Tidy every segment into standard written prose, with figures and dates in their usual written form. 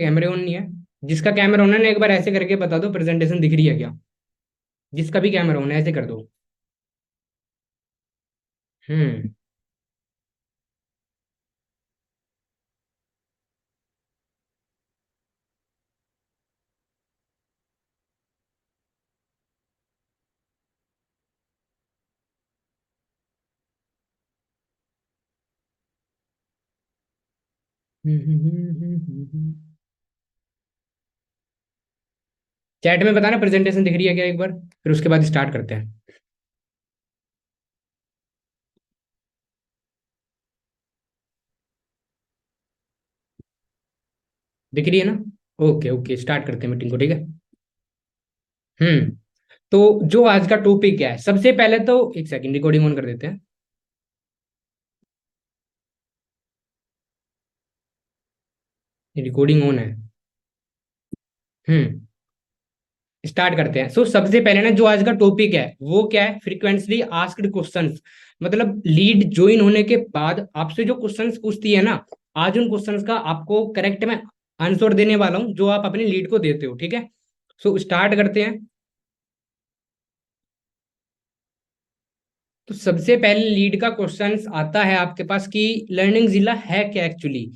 कैमरे ऑन नहीं है? जिसका कैमरा ऑन है ना, एक बार ऐसे करके बता दो प्रेजेंटेशन दिख रही है क्या। जिसका भी कैमरा ऑन है ऐसे कर दो। हम्म। चैट में बताना प्रेजेंटेशन दिख रही है क्या एक बार, फिर उसके बाद स्टार्ट करते हैं। दिख रही है ना? ओके ओके, स्टार्ट करते हैं मीटिंग को, ठीक है। हम्म। तो जो आज का टॉपिक क्या है, सबसे पहले तो एक सेकंड रिकॉर्डिंग ऑन कर देते हैं। रिकॉर्डिंग ऑन है। हम्म। स्टार्ट करते हैं। सो सबसे पहले ना जो आज का टॉपिक है वो क्या है, फ्रीक्वेंटली आस्क्ड क्वेश्चंस। मतलब लीड ज्वाइन होने के बाद आपसे जो क्वेश्चंस पूछती है ना, आज उन क्वेश्चंस का आपको करेक्ट में आंसर देने वाला हूं जो आप अपने लीड को देते हो, ठीक है। सो स्टार्ट करते हैं। तो सबसे पहले लीड का क्वेश्चन आता है आपके पास कि लर्निंग जिला है क्या एक्चुअली।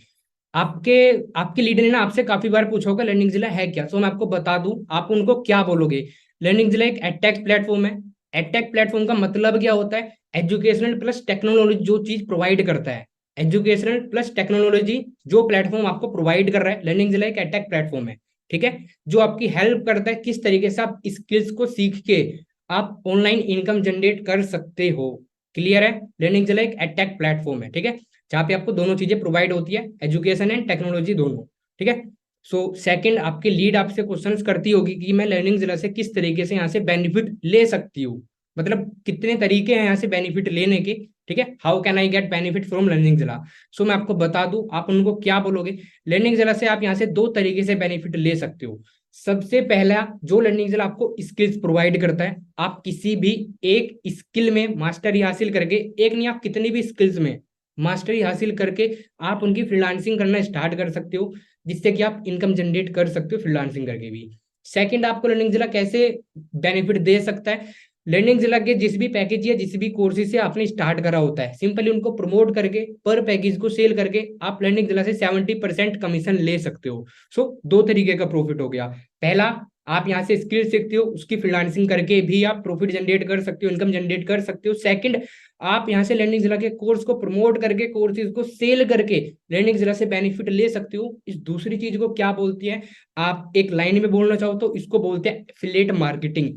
आपके आपके लीडर ने ना आपसे काफी बार पूछा होगा लर्निंग जिला है क्या, तो मैं आपको बता दूं, आप उनको क्या बोलोगे। लर्निंग जिला एक एडटेक प्लेटफॉर्म है। एडटेक प्लेटफॉर्म का मतलब क्या होता है, एजुकेशनल प्लस टेक्नोलॉजी जो चीज प्रोवाइड करता है। एजुकेशनल प्लस टेक्नोलॉजी जो प्लेटफॉर्म आपको प्रोवाइड कर रहा है, लर्निंग जिला एक एडटेक प्लेटफॉर्म है, ठीक है। जो आपकी हेल्प करता है किस तरीके से आप स्किल्स को सीख के आप ऑनलाइन इनकम जनरेट कर सकते हो। क्लियर है? लर्निंग जिला एक एडटेक प्लेटफॉर्म है, ठीक है, जहाँ पे आपको दोनों चीजें प्रोवाइड होती है, एजुकेशन एंड टेक्नोलॉजी दोनों, ठीक है। सो सेकंड, आपकी लीड आपसे क्वेश्चंस करती होगी कि मैं लर्निंग जिला से किस तरीके से यहाँ से बेनिफिट ले सकती हूँ। मतलब कितने तरीके हैं यहाँ से बेनिफिट लेने के, ठीक है। How can I get benefit from learning जिला। सो मैं आपको बता दूं, आप उनको क्या बोलोगे। लर्निंग जिला से आप यहाँ से दो तरीके से बेनिफिट ले सकते हो। सबसे पहला, जो लर्निंग जिला आपको स्किल्स प्रोवाइड करता है, आप किसी भी एक स्किल में मास्टरी हासिल करके, एक नहीं आप कितनी भी स्किल्स में मास्टरी हासिल करके आप उनकी फ्रीलांसिंग करना स्टार्ट कर सकते हो, जिससे कि आप इनकम जनरेट कर सकते हो फ्रीलांसिंग करके भी। सेकंड, आपको लर्निंग जिला कैसे बेनिफिट दे सकता है। लर्निंग जिला के जिस भी पैकेज या जिस भी कोर्सेज से आपने स्टार्ट करा होता है, सिंपली उनको प्रमोट करके पर पैकेज को सेल करके आप लर्निंग जिला से 70% कमीशन ले सकते हो। सो दो तरीके का प्रॉफिट हो गया। पहला, आप यहाँ से स्किल सीखते हो, उसकी फ्रीलांसिंग करके भी आप प्रॉफिट जनरेट कर सकते हो, इनकम जनरेट कर सकते हो। सेकंड, आप यहाँ से लर्निंग जिला के कोर्स को प्रमोट करके, कोर्सेज को सेल करके लर्निंग जिला से बेनिफिट ले सकते हो। इस दूसरी चीज को क्या बोलती है, आप एक लाइन में बोलना चाहो तो इसको बोलते हैं एफिलिएट मार्केटिंग।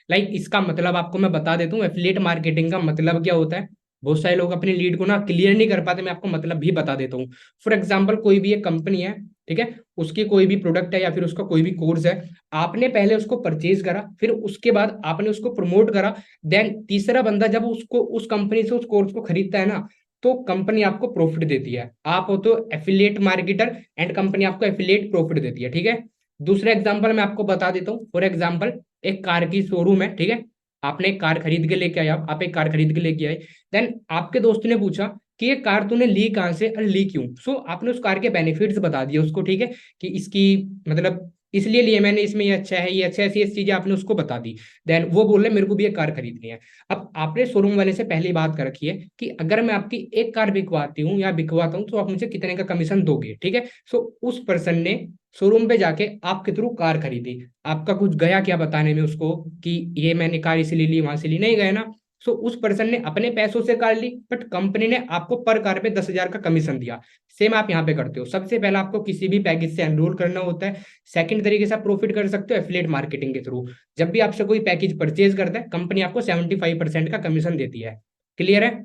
लाइक इसका मतलब आपको मैं बता देता हूँ, एफिलिएट मार्केटिंग का मतलब क्या होता है। बहुत सारे लोग अपनी लीड को ना क्लियर नहीं कर पाते, मैं आपको मतलब भी बता देता हूँ। फॉर एग्जाम्पल, कोई भी एक कंपनी है, ठीक है, उसकी कोई भी प्रोडक्ट है या फिर उसका कोई भी कोर्स है, आपने पहले उसको परचेज करा, फिर उसके बाद आपने उसको प्रमोट करा, देन तीसरा बंदा जब उसको उस कंपनी से उस कोर्स को खरीदता है ना, तो कंपनी आपको प्रॉफिट देती है। आप हो तो एफिलिएट मार्केटर एंड कंपनी आपको एफिलिएट प्रॉफिट देती है, ठीक है। दूसरा एग्जांपल मैं आपको बता देता हूँ। फॉर एग्जांपल, एक कार की शोरूम है, ठीक है। आपने एक कार खरीद के लेके आए, आप एक कार खरीद के लेके आए। देन आपके दोस्त ने पूछा कि ये कार तूने ली कहाँ से और ली क्यों। सो आपने उस कार के बेनिफिट्स बता दिए उसको, ठीक है, कि इसकी मतलब इसलिए लिए मैंने, इसमें ये अच्छा है, ये अच्छा है, ऐसी ऐसी चीजें आपने उसको बता दी। देन वो बोल रहे मेरे को भी एक कार खरीदनी है। अब आपने शोरूम वाले से पहले ही बात कर रखी है कि अगर मैं आपकी एक कार बिकवाती हूँ या बिकवाता हूँ तो आप मुझे कितने का कमीशन दोगे, ठीक है। सो उस पर्सन ने शोरूम पे जाके आपके थ्रू कार खरीदी। आपका कुछ गया क्या बताने में उसको कि ये मैंने कार इसलिए ली, वहां से ली, नहीं गए ना। सो उस पर्सन ने अपने पैसों से कार ली, बट कंपनी ने आपको पर कार पे 10,000 का कमीशन दिया। सेम आप यहाँ पे करते हो। सबसे पहले आपको किसी भी पैकेज से एनरोल करना होता है। सेकंड तरीके से आप प्रॉफिट कर सकते हो एफिलिएट मार्केटिंग के थ्रू। जब भी आपसे कोई पैकेज परचेज करता है, कंपनी आपको 75% का कमीशन देती है। क्लियर है?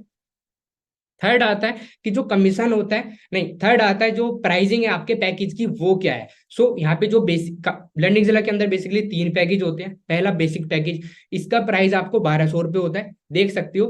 थर्ड आता है कि जो कमीशन होता है, नहीं, थर्ड आता है जो प्राइसिंग है आपके पैकेज की, वो क्या है। सो यहाँ पे जो बेसिक लर्निंग जिला के अंदर बेसिकली तीन पैकेज होते हैं। पहला बेसिक पैकेज, इसका प्राइस आपको 1,200 रुपये होता है, देख सकते हो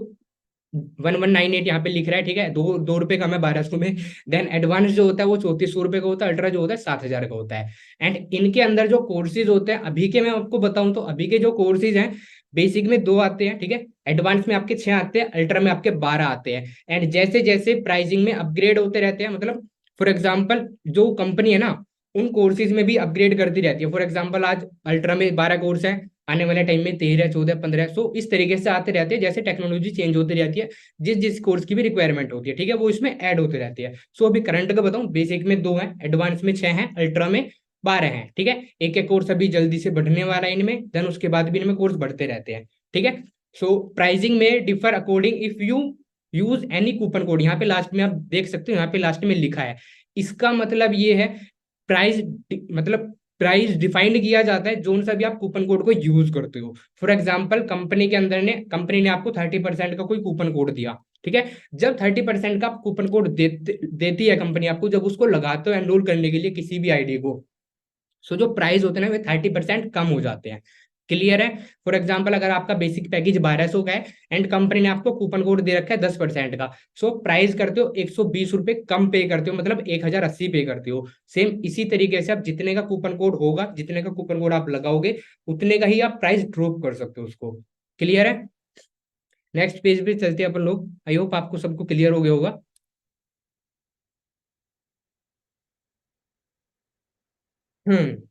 1198 यहाँ पे लिख रहा है, ठीक है, दो दो रुपए कम है 1,200 में। देन एडवांस जो होता है वो 3400 रुपये का होता है, अल्ट्रा जो होता है 7,000 का होता है। एंड इनके अंदर जो कोर्सेज होते हैं अभी के, मैं आपको बताऊं तो अभी के जो कोर्सेज हैं, बेसिक में दो आते हैं, ठीक है, एडवांस में आपके 6 आते हैं, अल्ट्रा में आपके 12 आते हैं। एंड जैसे जैसे प्राइसिंग में अपग्रेड होते रहते हैं, मतलब फॉर एग्जाम्पल जो कंपनी है ना, उन कोर्सेज में भी अपग्रेड करती रहती है। फॉर एग्जाम्पल आज अल्ट्रा में 12 कोर्स है, आने वाले टाइम में 13, 14, 15, सो इस तरीके से आते रहते हैं, जैसे टेक्नोलॉजी चेंज होती रहती है, जिस जिस कोर्स की भी रिक्वायरमेंट होती है, ठीक है, वो इसमें ऐड होते रहती है। सो अभी करंट का बताऊं, बेसिक में 2 हैं, एडवांस में 6 हैं, अल्ट्रा में 12 हैं, ठीक है। एक एक कोर्स अभी जल्दी से बढ़ने वाला है इनमें, देन उसके बाद भी इनमें कोर्स बढ़ते रहते हैं, ठीक है। सो प्राइसिंग में differ according if you use any coupon code, यहाँ पे लास्ट में आप देख सकते हो, यहाँ पे लास्ट में लिखा है। इसका मतलब ये है, प्राइस मतलब प्राइस डिफाइंड किया जाता है जोन सा भी आप कूपन कोड को यूज करते हो। फॉर एग्जाम्पल कंपनी ने आपको 30% का कोई कूपन कोड दिया, ठीक है। जब 30% का कूपन कोड देती है कंपनी आपको, जब उसको लगाते हो एनरोल करने के लिए किसी भी आईडी को, सो जो प्राइस होते हैं ना वे 30% कम हो जाते हैं। क्लियर है? फॉर एग्जाम्पल अगर आपका बेसिक पैकेज 1200 का है एंड कंपनी ने आपको कूपन कोड दे रखा है 10% का, सो प्राइस करते हो 120 रुपए कम पे करते हो, मतलब 1080 पे करते हो। सेम इसी तरीके से आप जितने का कूपन कोड होगा, जितने का कूपन कोड आप लगाओगे, उतने का ही आप प्राइस ड्रॉप कर सकते हो उसको। क्लियर है? नेक्स्ट पेज पे चलते हैं अपन लोग। आई होप आपको सबको क्लियर हो गया होगा।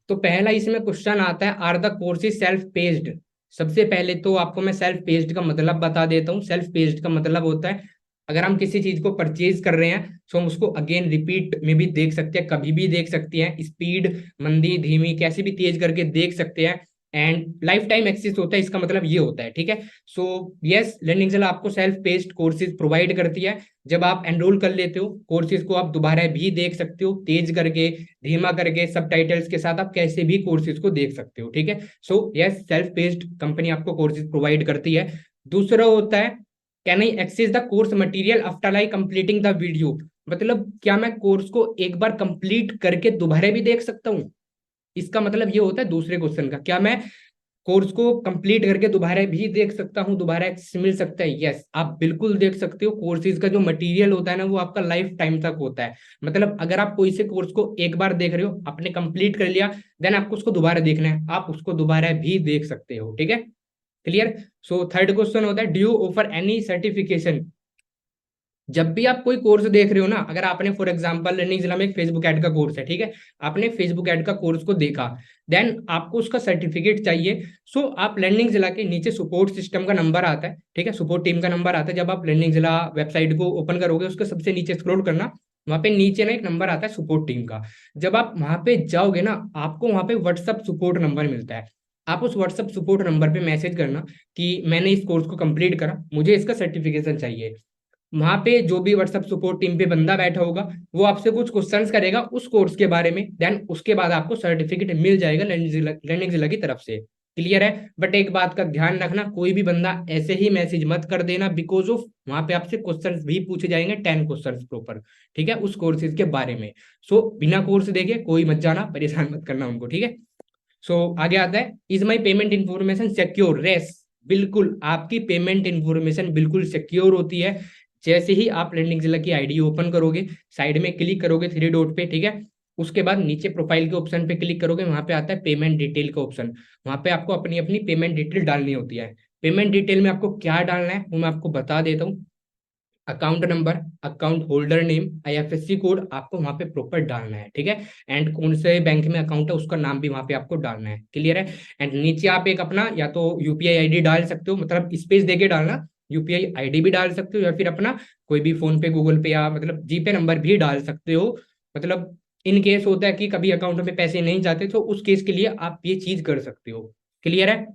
तो पहला इसमें क्वेश्चन आता है, are the courses self paced. सबसे पहले तो आपको मैं सेल्फ पेस्ड का मतलब बता देता हूँ। सेल्फ पेस्ड का मतलब होता है, अगर हम किसी चीज को परचेज कर रहे हैं तो हम उसको अगेन रिपीट में भी देख सकते हैं, कभी भी देख सकते हैं, स्पीड मंदी धीमी कैसे भी तेज करके देख सकते हैं, एंड लाइफ टाइम एक्सेस होता है, इसका मतलब ये होता है, ठीक है। सो यस, लर्निंग सेल आपको सेल्फ पेस्ड कोर्सेज प्रोवाइड करती है। जब आप एनरोल कर लेते हो कोर्सेज को, आप दोबारा भी देख सकते हो, तेज करके धीमा करके सब टाइटल्स के साथ आप कैसे भी कोर्सेज को देख सकते हो, ठीक है। So yes, self paced company आपको कोर्सेज प्रोवाइड करती है। दूसरा होता है, can I access the course material after I completing the video. मतलब क्या मैं कोर्स को एक बार कंप्लीट करके दोबारा भी देख सकता हूँ? इसका मतलब ये होता है दूसरे क्वेश्चन का, क्या मैं कोर्स को कंप्लीट करके दोबारा भी देख सकता हूँ, दोबारा एक्सेस मिल सकता है? यस, आप बिल्कुल देख सकते हो। कोर्सेज का जो मटेरियल होता है ना, वो आपका लाइफ टाइम तक होता है। मतलब अगर आप कोई से कोर्स को एक बार देख रहे हो, आपने कंप्लीट कर लिया, देन आपको उसको दोबारा देखना है, आप उसको दोबारा भी देख सकते हो, ठीक है। क्लियर? सो थर्ड क्वेश्चन होता है, do you offer any certification. जब भी आप कोई कोर्स देख रहे हो ना, अगर आपने फॉर एग्जांपल लर्निंग जिला में एक फेसबुक ऐड का कोर्स है, ठीक है, आपने फेसबुक ऐड का कोर्स को देखा, देन आपको उसका सर्टिफिकेट चाहिए। सो आप लर्निंग जिला के नीचे सपोर्ट सिस्टम का नंबर आता है, ठीक है, सपोर्ट टीम का नंबर आता है। जब आप लर्निंग जिला वेबसाइट को ओपन करोगे, उसके सबसे नीचे स्क्रॉल करना, वहां पे नीचे ना एक नंबर आता है सपोर्ट टीम का। जब आप वहां पे जाओगे ना, आपको वहां पे व्हाट्सअप सपोर्ट नंबर मिलता है। आप उस व्हाट्सअप सपोर्ट नंबर पे मैसेज करना कि मैंने इस कोर्स को कंप्लीट करा, मुझे इसका सर्टिफिकेशन चाहिए। वहां पे जो भी व्हाट्सएप सपोर्ट टीम पे बंदा बैठा होगा, वो आपसे कुछ क्वेश्चंस करेगा उस कोर्स के बारे में, देन उसके बाद आपको सर्टिफिकेट मिल जाएगा लर्निंग जिला की तरफ से। क्लियर है? बट एक बात का ध्यान रखना, कोई भी बंदा ऐसे ही मैसेज मत कर देना, बिकॉज ऑफ वहां पे आपसे क्वेश्चंस भी पूछे जाएंगे, 10 क्वेश्चंस प्रॉपर, ठीक है, उस कोर्सेज के बारे में। सो बिना कोर्स देखे कोई मत जाना, परेशान मत करना उनको, ठीक है। सो आगे आता है, is my payment information secure? Yes, बिल्कुल आपकी पेमेंट इन्फॉर्मेशन बिल्कुल सिक्योर होती है। जैसे ही आप लर्निंग जिला की आईडी ओपन करोगे, साइड में क्लिक करोगे 3 डॉट पे, ठीक है, उसके बाद नीचे प्रोफाइल के ऑप्शन पे क्लिक करोगे, वहां पे आता है पेमेंट डिटेल का ऑप्शन। वहां पे आपको अपनी अपनी पेमेंट डिटेल डालनी होती है। पेमेंट डिटेल में आपको क्या डालना है वो मैं आपको बता देता हूँ। Account number, account holder name, IFSC code आपको वहां पे प्रॉपर डालना है, ठीक है। एंड कौन से बैंक में अकाउंट है उसका नाम भी वहां पे आपको डालना है। क्लियर है? एंड नीचे आप एक अपना या तो यूपीआई आईडी डाल सकते हो, मतलब स्पेस देके डालना, यूपीआई आईडी भी डाल सकते हो, या फिर अपना कोई भी फोन पे, गूगल पे, या मतलब जीपे नंबर भी डाल सकते हो। मतलब इन केस होता है कि कभी अकाउंट में पैसे नहीं जाते, तो उस केस के लिए आप ये चीज कर सकते हो। क्लियर है?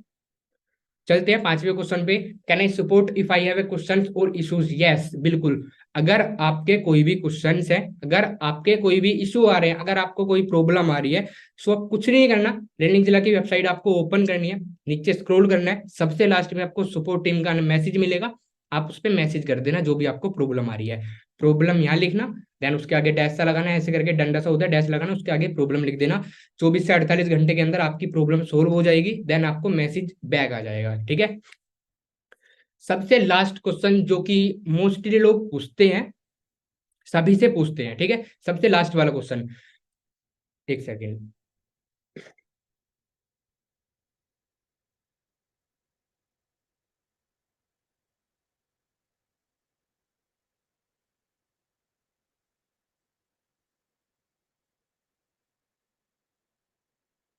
चलते हैं 5वें क्वेश्चन पे, can I support if I have a question और इश्यूज? यस, बिल्कुल। अगर आपके कोई भी क्वेश्चंस है, अगर आपके कोई भी इशू आ रहे हैं, अगर आपको कोई प्रॉब्लम आ रही है, सो आप कुछ नहीं करना, लर्निंग जिला की वेबसाइट आपको ओपन करनी है, नीचे स्क्रॉल करना है, सबसे लास्ट में आपको सपोर्ट टीम का मैसेज मिलेगा, आप उस पर मैसेज कर देना जो भी आपको प्रॉब्लम आ रही है। प्रॉब्लम यहाँ लिखना, देन उसके आगे डैश सा लगाना है, ऐसे करके डंडा सा होता है, डैश लगाना, उसके आगे प्रॉब्लम लिख देना। 24 से 48 घंटे के अंदर आपकी प्रॉब्लम सोल्व हो जाएगी, देन आपको मैसेज बैक आ जाएगा, ठीक है। सबसे लास्ट क्वेश्चन जो कि मोस्टली लोग पूछते हैं, सभी से पूछते हैं, ठीक है, सबसे लास्ट वाला क्वेश्चन। एक सेकेंड।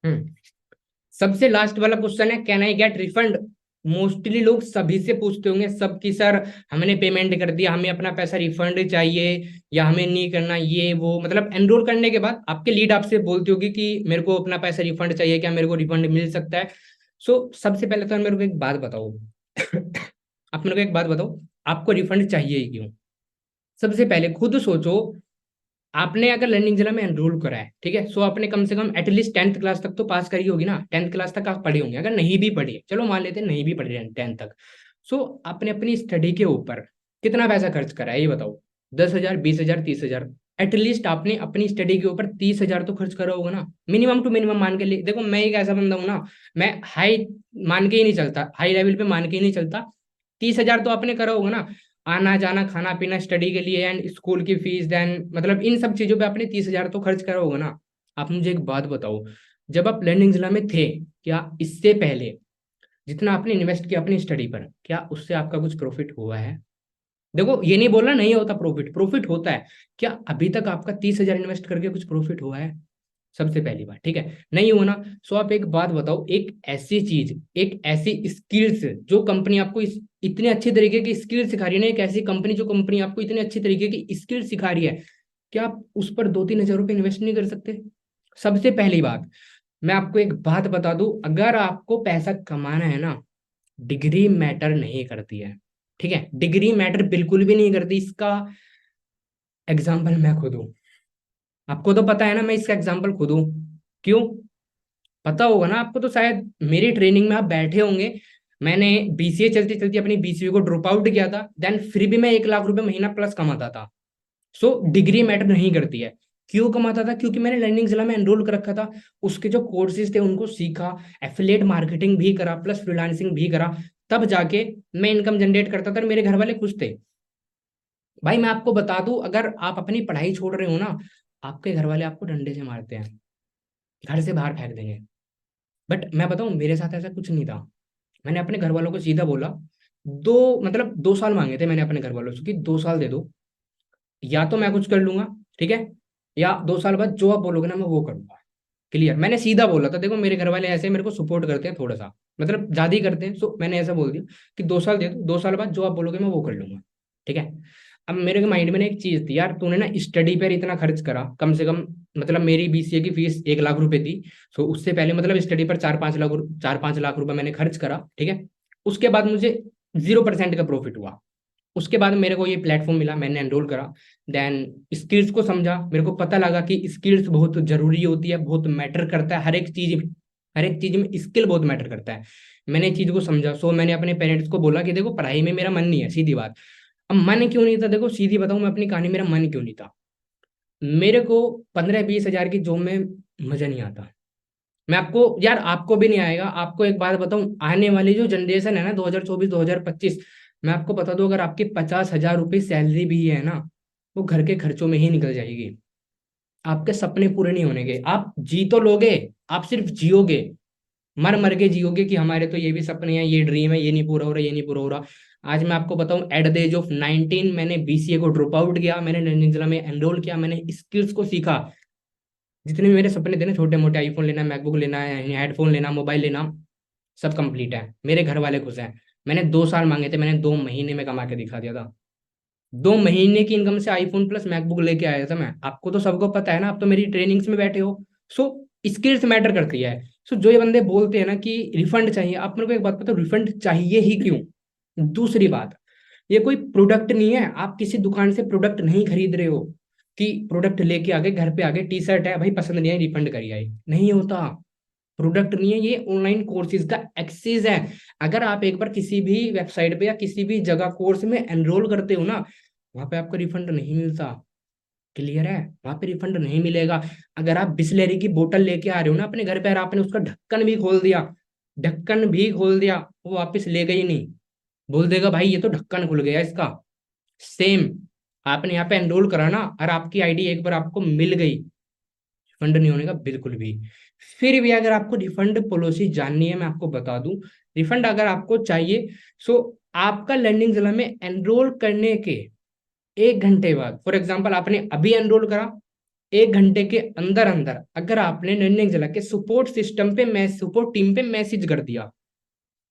हम्म सबसे लास्ट वाला क्वेश्चन है, can I get refund. Mostly लोग सभी से पूछते होंगे सब की, सर हमने पेमेंट कर दिया, हमें अपना पैसा रिफंड चाहिए या हमें नहीं करना, ये वो मतलब एनरोल करने के बाद आपके लीड आपसे बोलती होगी कि मेरे को अपना पैसा रिफंड चाहिए, क्या मेरे को रिफंड मिल सकता है। सबसे पहले तो मेरे को एक बात बताओ आप मेरे को एक बात बताओ, आपको रिफंड चाहिए ही क्यों। सबसे पहले खुद सोचो, आपने अगर लर्निंग जिला में एनरोल करा है, ठीक है, सो आपने कम से कम एटलीस्ट 10th क्लास तक तो पास करी होगी ना, 10th क्लास तक आप पढ़े होंगे, अगर नहीं भी पढ़े, चलो मान लेते हैं नहीं भी पढ़े 10th तक। आपने अपनी स्टडी के ऊपर कितना पैसा खर्च करा है ये बताओ। 10,000, 20,000, 30,000, एटलीस्ट आपने अपनी स्टडी के ऊपर 30,000 तो खर्च करा होगा ना, मिनिमम टू मिनिमम मान के लिए। देखो मैं एक ऐसा बंदा हूँ ना, मैं हाई मान के ही नहीं चलता, हाई लेवल पे मान के ही नहीं चलता। 30,000 तो आपने करा होगा ना, आना जाना खाना पीना स्टडी के लिए एंड स्कूल की फीस देन, मतलब इन सब चीजों पे आपने 30,000 तो खर्च करा होगा ना। आप मुझे एक बात बताओ, जब आप लर्निंग जिला में थे, क्या इससे पहले जितना आपने इन्वेस्ट किया अपनी स्टडी पर, क्या उससे आपका कुछ प्रॉफिट हुआ है। देखो ये नहीं बोलना नहीं होता प्रॉफिट, प्रॉफिट होता है। क्या अभी तक आपका 30,000 इन्वेस्ट करके कुछ प्रॉफिट हुआ है। सबसे पहली बात, ठीक है, नहीं हो ना। आप एक बात बताओ, एक ऐसी चीज, एक ऐसी स्किल्स जो कंपनी आपको इतने अच्छे तरीके की स्किल सिखा रही है ना, एक ऐसी कंपनी जो कंपनी आपको इतने अच्छे तरीके की स्किल सिखा रही है, क्या आप उस पर 2-3 हज़ार रुपये इन्वेस्ट नहीं कर सकते। सबसे पहली बात, मैं आपको एक बात बता दूं, अगर आपको पैसा कमाना है ना, डिग्री मैटर नहीं करती है, ठीक है, डिग्री मैटर बिल्कुल भी नहीं करती। इसका एग्जाम्पल मैं खुद हूँ, आपको तो पता है ना, मैं इसका एग्जाम्पल खुद हूँ। क्यों, पता होगा ना आपको तो, शायद मेरी ट्रेनिंग में आप बैठे होंगे। मैंने बीसीए चलती चलती अपनी बीसीए को ड्रॉप आउट किया था, देन फिर भी मैं 1 लाख रुपए महीना प्लस कमाता था। डिग्री मैटर नहीं करती है। क्यों कमाता था, क्योंकि मैंने लर्निंग जिला में एनरोल कर रखा था, उसके जो कोर्सेज थे उनको सीखा, एफिलिएट मार्केटिंग भी करा प्लस फ्रीलांसिंग भी करा, तब जाके मैं इनकम जनरेट करता था और मेरे घर वाले खुश थे। भाई मैं आपको बता दूं, अगर आप अपनी पढ़ाई छोड़ रहे हो ना, आपके घर वाले आपको डंडे से मारते हैं, घर से बाहर फेंक देंगे। बट मैं बताऊं, मेरे साथ ऐसा कुछ नहीं था। मैंने अपने घर वालों को सीधा बोला, 2 साल मांगे थे मैंने अपने घर वालों से कि 2 साल दे दो, या तो मैं कुछ कर लूंगा, ठीक है, या 2 साल बाद जो आप बोलोगे ना मैं वो करूंगा। क्लियर, मैंने सीधा बोला था। देखो मेरे घर वाले ऐसे मेरे को सपोर्ट करते हैं थोड़ा सा, मतलब ज्यादा ही करते हैं, मैंने ऐसा बोल दिया कि 2 साल दे दो, 2 साल बाद जो आप बोलोगे मैं वो कर लूंगा, ठीक है। अब मेरे माइंड में ना एक चीज थी, यार तूने ना स्टडी पर इतना खर्च करा, कम से कम, मतलब मेरी बीसीए की फीस 1 लाख रुपए थी। उससे पहले मतलब स्टडी पर 4-5 लाख रुपए मैंने खर्च करा, ठीक है। उसके बाद मुझे 0% का प्रॉफिट हुआ। उसके बाद मेरे को ये प्लेटफॉर्म मिला, मैंने एनरोल करा, देन स्किल्स को समझा, मेरे को पता लगा कि स्किल्स बहुत जरूरी होती है, बहुत मैटर करता है, हर एक चीज में स्किल बहुत मैटर करता है। मैंने चीज को समझा, मैंने अपने पेरेंट्स को बोला कि देखो पढ़ाई में मेरा मन नहीं है, सीधी बात। अब मन क्यों नहीं था, देखो सीधी बताऊं मैं अपनी कहानी, मेरा मन क्यों नहीं था। मेरे को 15-20 हज़ार की जॉब में मजा नहीं आता। मैं आपको, यार आपको भी नहीं आएगा। आपको एक बात बताऊं, आने वाली जो जनरेशन है ना, 2024 2025, मैं आपको बता दूं, अगर आपकी 50,000 रुपये सैलरी भी है ना, वो घर के खर्चों में ही निकल जाएगी। आपके सपने पूरे नहीं होने के, आप जी तो लोगे, आप सिर्फ जियोगे, मर मर के जियोगे कि हमारे तो ये भी सपने हैं, ये ड्रीम है, ये नहीं पूरा हो रहा, ये नहीं पूरा हो रहा। आज मैं आपको बताऊं, एट द एज ऑफ 19 मैंने बीसीए को ड्रॉप आउट किया, मैंने लर्निंग जिला में एनरोल किया, मैंने स्किल्स को सीखा। जितने भी मेरे सपने थे ना, छोटे मोटे, आईफोन लेना, मैकबुक लेना है, हेडफोन लेना, मोबाइल लेना, सब कंप्लीट है। मेरे घर वाले खुश हैं। मैंने 2 साल मांगे थे, मैंने 2 महीने में कमा के दिखा दिया था। 2 महीने की इनकम से आईफोन प्लस मैकबुक लेके आया था मैं। आपको तो सबको पता है ना, आप तो मेरी ट्रेनिंग्स में बैठे हो। सो स्किल्स मैटर करती है। जो ये बंदे बोलते हैं ना कि रिफंड चाहिए, आप मेरे को एक बात पता, रिफंड चाहिए ही क्यों। दूसरी बात, ये कोई प्रोडक्ट नहीं है, आप किसी दुकान से प्रोडक्ट नहीं खरीद रहे हो कि प्रोडक्ट लेके आ गए घर पे, आ गए टी शर्ट है भाई पसंद नहीं आई रिफंड करिए आई, नहीं होता। प्रोडक्ट नहीं है ये, ऑनलाइन कोर्सेज का एक्सेस है। अगर आप एक बार किसी भी वेबसाइट पे या किसी भी जगह कोर्स में एनरोल करते हो ना, वहां पे आपको रिफंड नहीं मिलता। क्लियर है, वहां पे रिफंड नहीं मिलेगा। अगर आप बिस्लेरी की बोतल लेके आ रहे हो ना अपने घर पे, और आपने उसका ढक्कन भी खोल दिया, ढक्कन भी खोल दिया, वो वापस लेगा ही नहीं, बोल देगा भाई ये तो ढक्कन खुल गया इसका। सेम, आपने यहाँ पे एनरोल करा ना, और आपकी आईडी एक बार आपको मिल गई, रिफंड नहीं होने का बिल्कुल भी। फिर भी अगर आपको रिफंड पॉलिसी जाननी है, मैं आपको बता दूं, रिफंड अगर आपको चाहिए, सो आपका लर्निंग जिला में एनरोल करने के 1 घंटे बाद, फॉर एग्जाम्पल आपने अभी एनरोल करा, 1 घंटे के अंदर अंदर अगर आपने लर्निंग जिला के सपोर्ट सिस्टम पे सपोर्ट टीम पे मैसेज कर दिया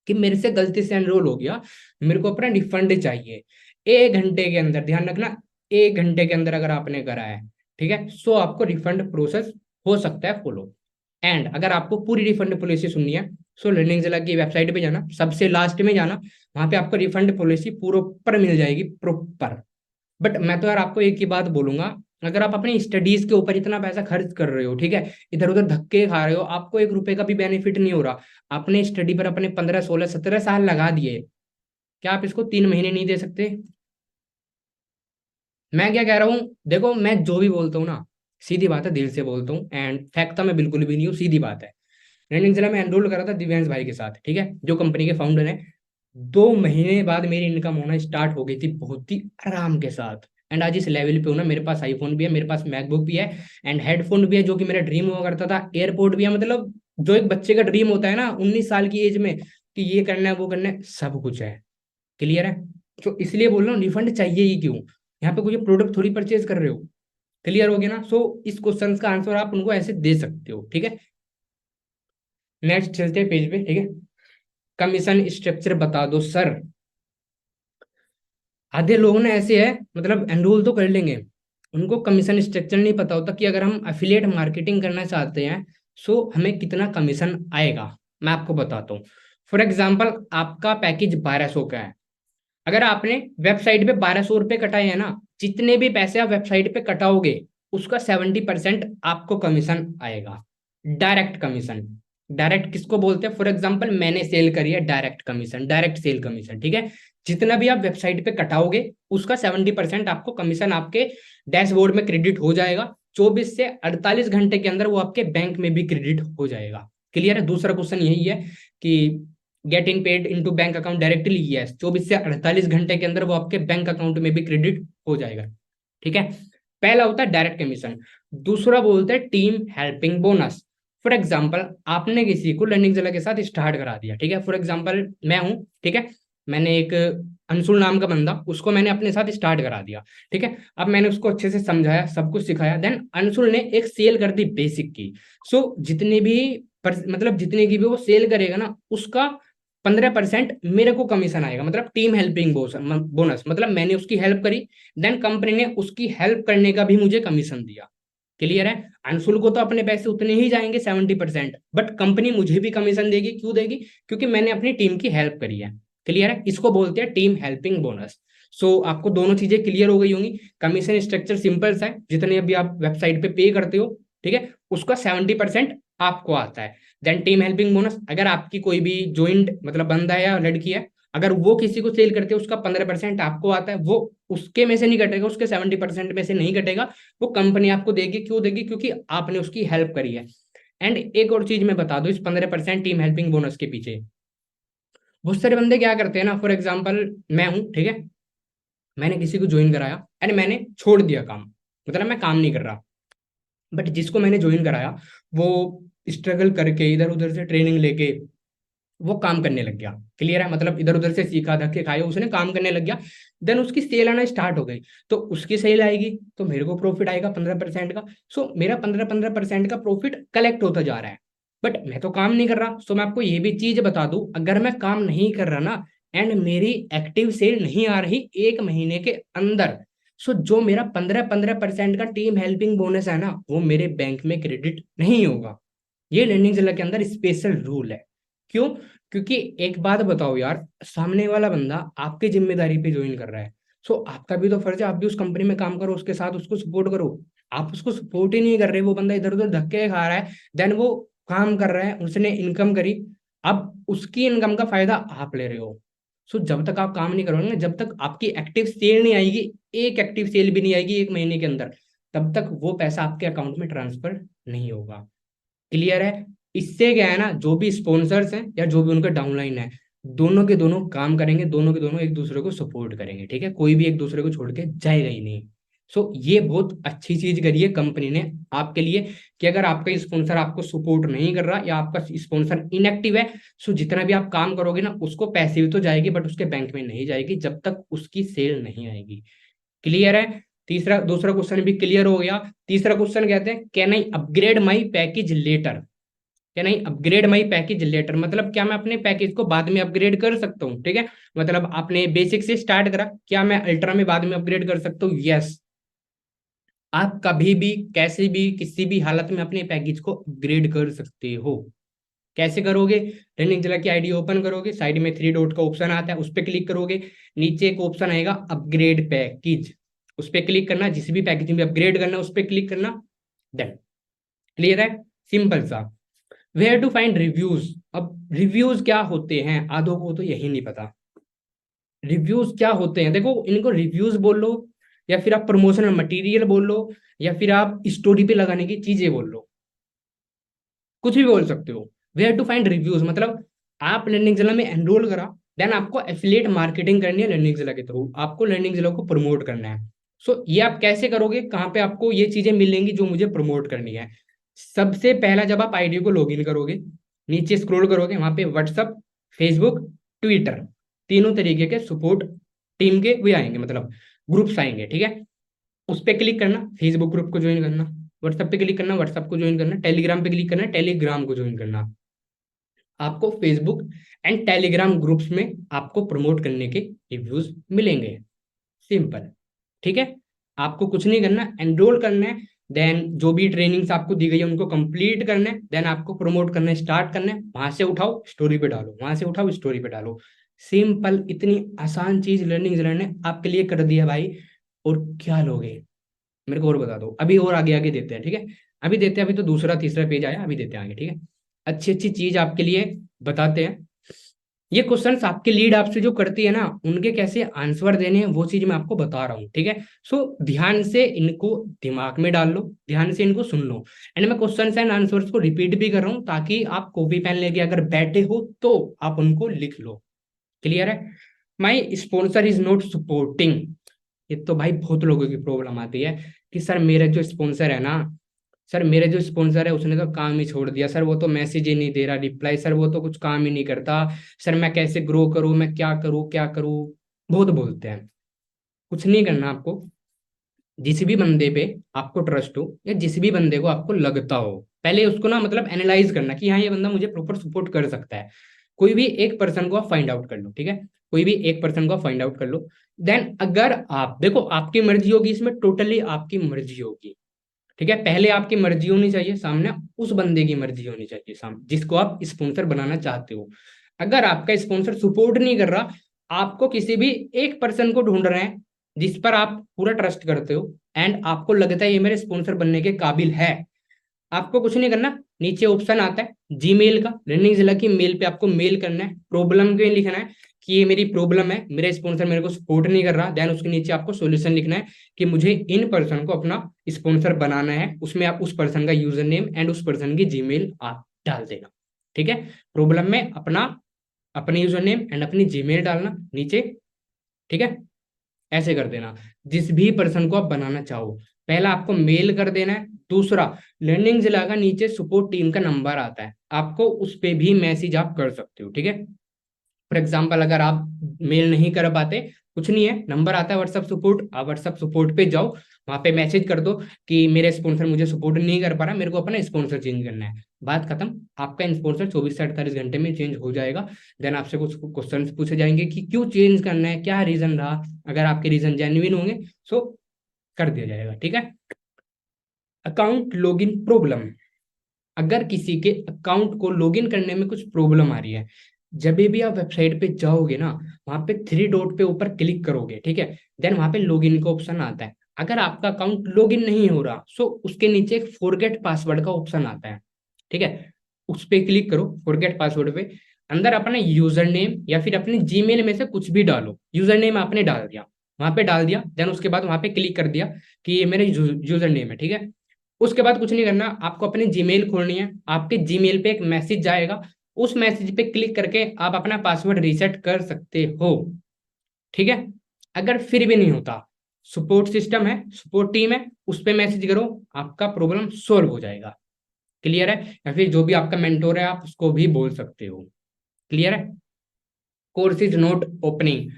कि मेरे से गलती से एनरोल हो गया, मेरे को अपना रिफंड चाहिए, 1 घंटे के अंदर, ध्यान रखना, 1 घंटे के अंदर अगर आपने करा है, ठीक है, सो आपको रिफंड प्रोसेस हो सकता है फॉलो। एंड अगर आपको पूरी रिफंड पॉलिसी सुननी है, सो लर्निंग जिला की वेबसाइट पे जाना, सबसे लास्ट में जाना, वहां पे आपको रिफंड पॉलिसी प्रॉपर मिल जाएगी, प्रॉपर। बट मैं तो यार आपको एक ही बात बोलूंगा, अगर आप अपनी स्टडीज के ऊपर इतना पैसा खर्च कर रहे हो, ठीक है, इधर उधर धक्के खा रहे हो, आपको 1 रुपए का भी बेनिफिट नहीं हो रहा, आपने स्टडी पर अपने 15 16 17 साल लगा दिए, क्या आप इसको 3 महीने नहीं दे सकते? मैं क्या कह रहा हूँ, देखो मैं जो भी बोलता हूँ ना, सीधी बात है, दिल से बोलता हूँ, एंड फेंकता मैं बिल्कुल भी नहीं हूँ, सीधी बात है। रनिंग जिला में एनरोल करा था दिव्यांश भाई के साथ, ठीक है, जो कंपनी के फाउंडर है। 2 महीने बाद मेरी इनकम होना स्टार्ट हो गई थी, बहुत ही आराम के साथ। एंड आज इस लेवल पे हूं ना, मेरे पास आईफोन भी है, मेरे पास मैकबुक भी है, एंड हेडफोन भी है, जो कि मेरा ड्रीम हुआ करता था, एयरपोर्ट भी है, मतलब जो एक बच्चे का ड्रीम होता है ना 19 साल की एज में, कि ये करना है वो करना है, सब कुछ है। क्लियर है? तो इसलिए बोल रहा हूँ, रिफंड चाहिए ही क्यों, यहाँ पे कोई प्रोडक्ट थोड़ी परचेज कर रहे हो। क्लियर हो गया ना? सो इस क्वेश्चन का आंसर आप उनको ऐसे दे सकते हो, ठीक है। नेक्स्ट चलते हैं पेज पे, ठीक है। कमीशन स्ट्रक्चर बता दो सर। आधे लोग ना ऐसे है, मतलब एनरोल तो कर लेंगे, उनको कमीशन स्ट्रक्चर नहीं पता होता कि अगर हम अफिलिएट मार्केटिंग करना चाहते हैं, सो हमें कितना कमीशन आएगा। मैं आपको बताता हूँ। फॉर एग्जाम्पल, आपका पैकेज 1200 का है। अगर आपने वेबसाइट पे 1200 रुपये कटाए हैं ना, जितने भी पैसे आप वेबसाइट पे कटाओगे, उसका 70% आपको कमीशन आएगा, डायरेक्ट कमीशन। डायरेक्ट किसको बोलते हैं? फॉर एग्जाम्पल, मैंने सेल करी है, direct commission, direct sale commission, ठीक है। जितना भी आप वेबसाइट पे कटाओगे, उसका 70% आपको कमीशन आपके डैशबोर्ड में क्रेडिट हो जाएगा। 24 से 48 घंटे के अंदर वो आपके बैंक में भी क्रेडिट हो जाएगा। क्लियर है? दूसरा क्वेश्चन यही है कि getting paid into bank account directly, yes, 24 से 48 घंटे के अंदर वो आपके बैंक अकाउंट में भी क्रेडिट हो जाएगा, ठीक है। पहला होता है डायरेक्ट कमीशन। दूसरा बोलते हैं team helping bonus. For example, आपने किसी को लर्निंग जिला के साथ स्टार्ट करा दिया, ठीक है। फॉर एग्जाम्पल मैं हूं, ठीक है, मैंने एक अंशुल नाम का बंदा, उसको मैंने अपने साथ स्टार्ट करा दिया, ठीक है। अब मैंने उसको अच्छे से समझाया, सब कुछ सिखाया, देन अंशुल ने एक सेल कर दी बेसिक की। सो जितने भी मतलब जितने की भी वो सेल करेगा ना, उसका 15% मेरे को कमीशन आएगा, मतलब टीम हेल्पिंग बोनस, मतलब मैंने उसकी हेल्प करी, देन कंपनी ने उसकी हेल्प करने का भी मुझे कमीशन दिया। क्लियर है? अंशुल को तो अपने पैसे उतने ही जाएंगे 70%, बट कंपनी मुझे भी कमीशन देगी, क्यों देगी? क्योंकि मैंने अपनी टीम की हेल्प करी है। क्लियर है? इसको बोलते हैं टीम हेल्पिंग बोनस। सो आपको दोनों चीजें क्लियर हो गई होंगी। कमीशन स्ट्रक्चर सिंपल सा है, जितने अभी आप वेबसाइट पे पे करते हो, ठीक है, उसका 70% आपको आता है। देन टीम हेल्पिंग बोनस, अगर आपकी कोई भी ज्वाइंट मतलब बंदा है या लड़की है, अगर वो किसी को सेल करते हैं, उसका 15% आपको आता है, वो उसके में से नहीं कटेगा, उसके 70% में से नहीं कटेगा, वो कंपनी आपको देगी, क्यों देगी? क्योंकि आपने उसकी हेल्प करी है। एंड एक और चीज मैं बता दूं, इस 15% टीम हेल्पिंग बोनस के पीछे बहुत सारे बंदे क्या करते हैं ना, फॉर एग्जाम्पल मैं हूं, ठीक है, मैंने किसी को ज्वाइन कराया एंड मैंने छोड़ दिया काम, मतलब मैं काम नहीं कर रहा, बट जिसको मैंने ज्वाइन कराया, वो स्ट्रगल करके इधर उधर से ट्रेनिंग लेके वो काम करने लग गया। क्लियर है? मतलब इधर उधर से सीखा, धक्के खाए, उसने काम करने लग गया, देन उसकी सेल आना स्टार्ट हो गई, तो उसकी सेल आएगी तो मेरे को प्रॉफिट आएगा 15% का। सो मेरा 15% का प्रॉफिट कलेक्ट होता जा रहा है, बट मैं तो काम नहीं कर रहा। सो मैं आपको ये भी चीज बता दूं, अगर मैं काम नहीं कर रहा ना, एंड मेरी एक्टिव सेल नहीं आ रही 1 महीने के अंदर, सो जो मेरा 15% का टीम हेल्पिंग बोनस है ना, वो मेरे बैंक में क्रेडिट नहीं होगा। ये लर्निंग जिला के अंदर स्पेशल रूल है। क्यों? क्योंकि एक बात बताओ यार, सामने वाला बंदा आपकी जिम्मेदारी पे ज्वाइन कर रहा है, सो आपका भी तो फर्ज है, आप भी उस कंपनी में काम करो, उसके साथ उसको सपोर्ट करो। आप उसको सपोर्ट ही नहीं कर रहे, वो बंदा इधर उधर धक्के खा रहा है, देन वो काम कर रहा है, उसने इनकम करी, अब उसकी इनकम का फायदा आप ले रहे हो। सो जब तक आप काम नहीं करोगे ना, जब तक आपकी एक्टिव सेल नहीं आएगी, एक एक्टिव सेल भी नहीं आएगी 1 महीने के अंदर, तब तक वो पैसा आपके अकाउंट में ट्रांसफर नहीं होगा। क्लियर है? इससे क्या है ना, जो भी स्पॉन्सर्स हैं या जो भी उनका डाउनलाइन है, दोनों के दोनों काम करेंगे, दोनों के दोनों एक दूसरे को सपोर्ट करेंगे, ठीक है, कोई भी एक दूसरे को छोड़ के जाएगा ही नहीं। सो ये बहुत अच्छी चीज करी है कंपनी ने आपके लिए, कि अगर आपका स्पॉन्सर आपको सपोर्ट नहीं कर रहा या आपका स्पॉन्सर इनएक्टिव है, सो जितना भी आप काम करोगे ना, उसको पैसे भी तो जाएगी, बट उसके बैंक में नहीं जाएगी जब तक उसकी सेल नहीं आएगी। क्लियर है? तीसरा दूसरा क्वेश्चन भी क्लियर हो गया। तीसरा क्वेश्चन कहते हैं can I upgrade my package letter. Can I upgrade my package letter मतलब क्या मैं अपने पैकेज को बाद में अपग्रेड कर सकता हूँ। ठीक है, मतलब आपने बेसिक से स्टार्ट करा, क्या मैं अल्ट्रा में बाद में अपग्रेड कर सकता हूँ? यस, आप कभी भी कैसे भी किसी भी हालत में अपने पैकेज को अपग्रेड कर सकते हो। कैसे करोगे? रनिंग जिला की आईडी ओपन करोगे, साइड में थ्री डॉट का ऑप्शन आता है, उस पर क्लिक करोगे, नीचे एक ऑप्शन आएगा अपग्रेड पैकेज, उस पर क्लिक करना, जिस भी पैकेज में अपग्रेड करना उस पर क्लिक करना, देन क्लियर है, सिंपल सा। Where to find reviews. अब रिव्यूज क्या होते हैं आधों को तो यही नहीं पता। रिव्यूज क्या होते हैं, देखो इनको रिव्यूज बोल लो या फिर आप प्रमोशनल मटेरियल बोल लो या फिर आप स्टोरी पे लगाने की चीजें बोल लो, कुछ भी बोल सकते हो। वेयर टू फाइंड रिव्यूज मतलब आप लर्निंग जिला में एनरोल करा, देन आपको एफिलिएट मार्केटिंग करनी है लर्निंग जिला के थ्रू, आपको लर्निंग जिला को प्रमोट करना है। सो ये आप कैसे करोगे, कहाँ पे आपको ये चीजें मिलेंगी जो मुझे प्रमोट करनी है? सबसे पहला जब आप आईडी को लॉगिन करोगे, नीचे स्क्रॉल करोगे, वहां पे व्हाट्सअप, फेसबुक, ट्विटर, तीनों तरीके के सपोर्ट टीम के वे आएंगे, मतलब ग्रुप्स आएंगे। ठीक है, उस पर क्लिक करना, फेसबुक ग्रुप को ज्वाइन करना, व्हाट्सएप पे क्लिक करना, व्हाट्सएप को ज्वाइन करना, टेलीग्राम पे क्लिक करना, टेलीग्राम को ज्वाइन करना। आपको फेसबुक एंड टेलीग्राम ग्रुप्स में आपको प्रमोट करने के रिव्यूज मिलेंगे, सिंपल। ठीक है, आपको कुछ नहीं करना, एनरोल करना है, देन जो भी ट्रेनिंग्स आपको दी गई है उनको कंप्लीट करना है, देन आपको प्रमोट करना स्टार्ट करना है, वहां से उठाओ स्टोरी पे डालो, वहां से उठाओ स्टोरी पे डालो, सिंपल। इतनी आसान चीज लर्निंग ने आपके लिए कर दिया भाई। और क्या लोगे मेरे को और बता दो, अभी और आगे आगे देते हैं। ठीक है, अभी देते हैं, अभी तो दूसरा तीसरा पेज आया, अभी देते हैं आगे। ठीक है, अच्छी अच्छी चीज आपके लिए बताते हैं। ये क्वेश्चंस आपकी लीड आपसे जो करती है ना, उनके कैसे आंसर देने हैं वो चीज मैं आपको बता रहा हूँ। ठीक है, सो ध्यान से इनको दिमाग में डाल लो, ध्यान से इनको सुन लो, एंड मैं क्वेश्चंस एंड आंसर्स को रिपीट भी कर रहा हूँ ताकि आप कॉपी पेन लेके अगर बैठे हो तो आप उनको लिख लो। क्लियर है? माई स्पॉन्सर इज नॉट सपोर्टिंग। ये तो भाई बहुत लोगों की प्रॉब्लम आती है कि सर मेरा जो स्पॉन्सर है ना, सर मेरे जो स्पॉन्सर है उसने तो काम ही छोड़ दिया, सर वो तो मैसेज ही नहीं दे रहा रिप्लाई, सर वो तो कुछ काम ही नहीं करता, सर मैं कैसे ग्रो करूं, मैं क्या करूं क्या करूं, बहुत बोलते हैं। कुछ नहीं करना आपको, जिस भी बंदे पे आपको ट्रस्ट हो या जिस भी बंदे को आपको लगता हो, पहले उसको ना मतलब एनालाइज करना कि हाँ ये बंदा मुझे प्रॉपर सपोर्ट कर सकता है। कोई भी एक पर्सन को आप फाइंड आउट कर लो। ठीक है, कोई भी एक पर्सन को आप फाइंड आउट कर लो, देन अगर आप देखो आपकी मर्जी होगी इसमें, टोटली आपकी मर्जी होगी। ठीक है, पहले आपकी मर्जी होनी चाहिए, सामने उस बंदे की मर्जी होनी चाहिए, सामने जिसको आप स्पॉन्सर बनाना चाहते हो। अगर आपका स्पॉन्सर सपोर्ट नहीं कर रहा, आपको किसी भी एक पर्सन को ढूंढ रहे हैं जिस पर आप पूरा ट्रस्ट करते हो एंड आपको लगता है ये मेरे स्पॉन्सर बनने के काबिल है, आपको कुछ नहीं करना। नीचे ऑप्शन आता है जीमेल का, लर्निंग जिला की मेल पे आपको मेल करना है, प्रॉब्लम के लिखना है कि ये मेरी प्रॉब्लम है, मेरा स्पॉन्सर मेरे को सपोर्ट नहीं कर रहा, देन उसके नीचे आपको सॉल्यूशन लिखना है कि मुझे इन पर्सन को अपना स्पॉन्सर बनाना है, उसमें आप उस पर्सन का यूजर नेम एंड उस पर्सन की जीमेल आप डाल देना। ठीक है, प्रॉब्लम में अपना अपने यूजर नेम एंड अपनी जीमेल डालना नीचे। ठीक है, ऐसे कर देना जिस भी पर्सन को आप बनाना चाहो, पहला आपको मेल कर देना है। दूसरा, लर्निंग जिला का नीचे सपोर्ट टीम का नंबर आता है, आपको उस पर भी मैसेज आप कर सकते हो। ठीक है, फॉर एग्जाम्पल अगर आप मेल नहीं कर पाते, कुछ नहीं है, नंबर आता है व्हाट्सअप सपोर्ट, आप व्हाट्सअप सपोर्ट पे जाओ, वहां पे मैसेज कर दो कि मेरे स्पॉन्सर मुझे सपोर्ट नहीं कर पा रहा, मेरे को अपना स्पॉन्सर चेंज करना है, बात खत्म। आपका स्पॉन्सर 24 से 48 घंटे में चेंज हो जाएगा। देन आपसे कुछ क्वेश्चंस पूछे जाएंगे कि क्यों चेंज करना है, क्या रीजन रहा, अगर आपके रीजन जेन्युइन होंगे सो कर दिया जाएगा। ठीक है, अकाउंट लॉगिन प्रॉब्लम। अगर किसी के अकाउंट को लॉगिन करने में कुछ प्रॉब्लम आ रही है, जब भी आप वेबसाइट पे जाओगे ना, वहां पे थ्री डॉट पे ऊपर क्लिक करोगे, ठीक है, देन वहां पे लॉगिन का ऑप्शन आता है। अगर आपका अकाउंट लॉगिन नहीं हो रहा सो उसके नीचे एक फॉरगेट पासवर्ड का ऑप्शन आता है। ठीक है, उस पर क्लिक करो, फॉरगेट पासवर्ड पे, अंदर अपना यूजर नेम या फिर अपने जीमेल में से कुछ भी डालो, यूजर नेम आपने डाल दिया, वहां पे डाल दिया, देन उसके बाद वहां पे क्लिक कर दिया कि ये मेरे यूजर नेम है। ठीक है, उसके बाद कुछ नहीं करना, आपको अपनी जीमेल खोलनी है, आपके जीमेल पे एक मैसेज जाएगा, उस मैसेज पे क्लिक करके आप अपना पासवर्ड रीसेट कर सकते हो। ठीक है, अगर फिर भी नहीं होता, सपोर्ट सिस्टम है, सपोर्ट टीम है, उस पे मैसेज करो, आपका प्रॉब्लम सोल्व हो जाएगा। क्लियर है? या फिर जो भी आपका मेंटोर है आप उसको भी बोल सकते हो। क्लियर है? Course is not opening.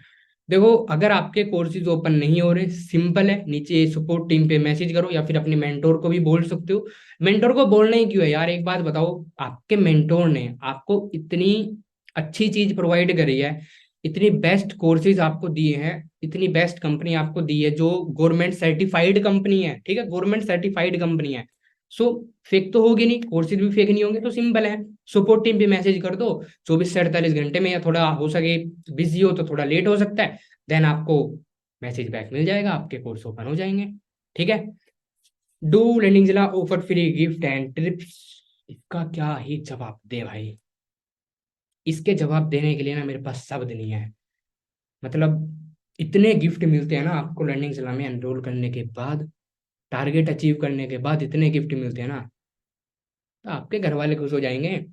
देखो, अगर आपके कोर्सेज ओपन नहीं हो रहे, सिंपल है, नीचे सपोर्ट टीम पे मैसेज करो, या फिर अपने मेंटोर को भी बोल सकते हो। मेंटोर को बोलना ही क्यों है यार, एक बात बताओ, आपके मेंटोर ने आपको इतनी अच्छी चीज प्रोवाइड करी है, इतनी बेस्ट कोर्सेज आपको दिए हैं, इतनी बेस्ट कंपनी आपको दी है, जो गवर्नमेंट सर्टिफाइड कंपनी है, ठीक है, गवर्नमेंट सर्टिफाइड कंपनी है। सो फेक तो होगी नहीं, कोर्सेज भी फेक नहीं होंगे, तो सिंपल है, सपोर्ट टीम पे मैसेज कर दो 24 से 48 घंटे में, या थोड़ा हो सके बिजी हो तो थोड़ा लेट हो सकता है, देन आपको मैसेज बैक मिल जाएगा, आपके कोर्स ओपन हो जाएंगे। ठीक है। डू लर्निंग जिला offer free gift and trips? इसका क्या ही जवाब दे भाई, इसके जवाब देने के लिए ना मेरे पास शब्द नहीं है। मतलब इतने गिफ्ट मिलते हैं ना आपको लर्निंग जिला में एनरोल करने के बाद, टारगेट अचीव करने के बाद इतने गिफ्ट मिलते हैं ना, तो आपके घर वाले खुश हो जाएंगे।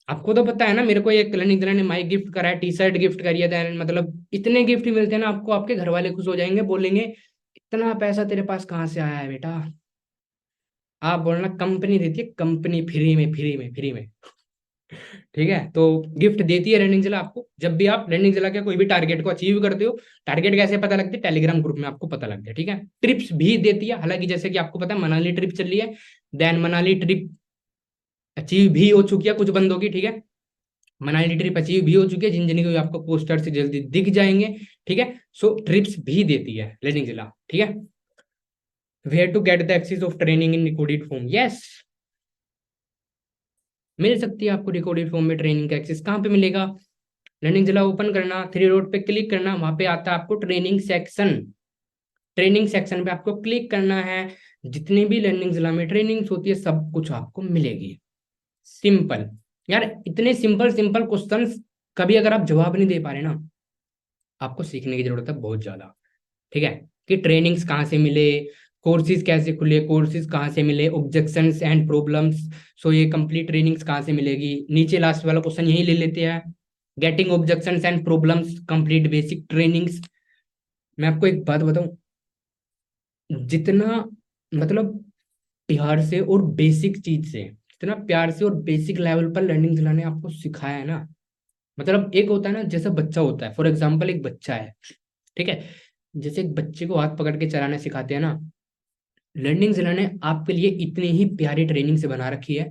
आपको तो पता है ना, मेरे को एक लर्निंग जिला ने माइक गिफ्ट करा है, टी शर्ट गिफ्ट करी है, then मतलब इतने गिफ्ट मिलते हैं ना आपको, आपके घर वाले खुश हो जाएंगे, बोलेंगे इतना पैसा तेरे पास कहाँ से आया है बेटा। आप बोलना कंपनी देती है, कंपनी फ्री में, फ्री में, फ्री में। ठीक है, तो गिफ्ट देती है रनिंग जिला आपको, जब भी आप रनिंग जिला के कोई भी टारगेट को अचीव करते हो। टारगेट कैसे पता लगती है, टेलीग्राम ग्रुप में आपको पता लगता है। ठीक है, ट्रिप्स भी देती है, हालांकि जैसे कि आपको पता है मनाली ट्रिप चल रही है, देन मनाली ट्रिप अचीव भी हो चुकी है कुछ बंदों की। ठीक है, मनाली ट्रिप अचीव भी हो चुकी है, जिन जिन को आपको पोस्टर से जल्दी दिख जाएंगे। ठीक है, सो ट्रिप्स भी देती है रनिंग जिला। ठीक है, where to get the access of training in recorded form? Yes, मिल सकती है आपको रिकॉर्डेड फॉर्म में ट्रेनिंग का एक्सेस। कहाँ पे मिलेगा? लर्निंग जिला ओपन करना, थ्री डॉट पे क्लिक करना, वहां पे आता है आपको ट्रेनिंग सेक्शन। ट्रेनिंग सेक्शन पे आपको क्लिक करना है, जितनी भी लर्निंग जिला में ट्रेनिंग्स होती है सब कुछ आपको मिलेगी। सिंपल यार, इतने सिंपल सिंपल क्वेश्चंस कभी अगर आप जवाब नहीं दे पा रहे ना, आपको सीखने की जरूरत है बहुत ज्यादा। ठीक है, कि ट्रेनिंग्स कहाँ से मिले, कोर्सेज कैसे खुले, कोर्सेज कहाँ से मिले, ऑब्जेक्शंस एंड प्रॉब्लम्स। सो ये कंप्लीट ट्रेनिंग्स कहाँ से मिलेगी, नीचे लास्ट वाला क्वेश्चन यही ले लेते हैं, getting objections and problems complete basic trainings. मैं आपको एक बात बताऊं, जितना मतलब प्यार से और बेसिक चीज से, जितना प्यार से और बेसिक लेवल पर लर्निंग दिलाने आपको सिखाया है ना, मतलब एक होता है ना, जैसे बच्चा होता है, फॉर एग्जाम्पल एक बच्चा है, ठीक है, जैसे एक बच्चे को हाथ पकड़ के चलाना सिखाते हैं ना, लर्निंग जिला ने आपके लिए इतनी ही प्यारी ट्रेनिंग से बना रखी है।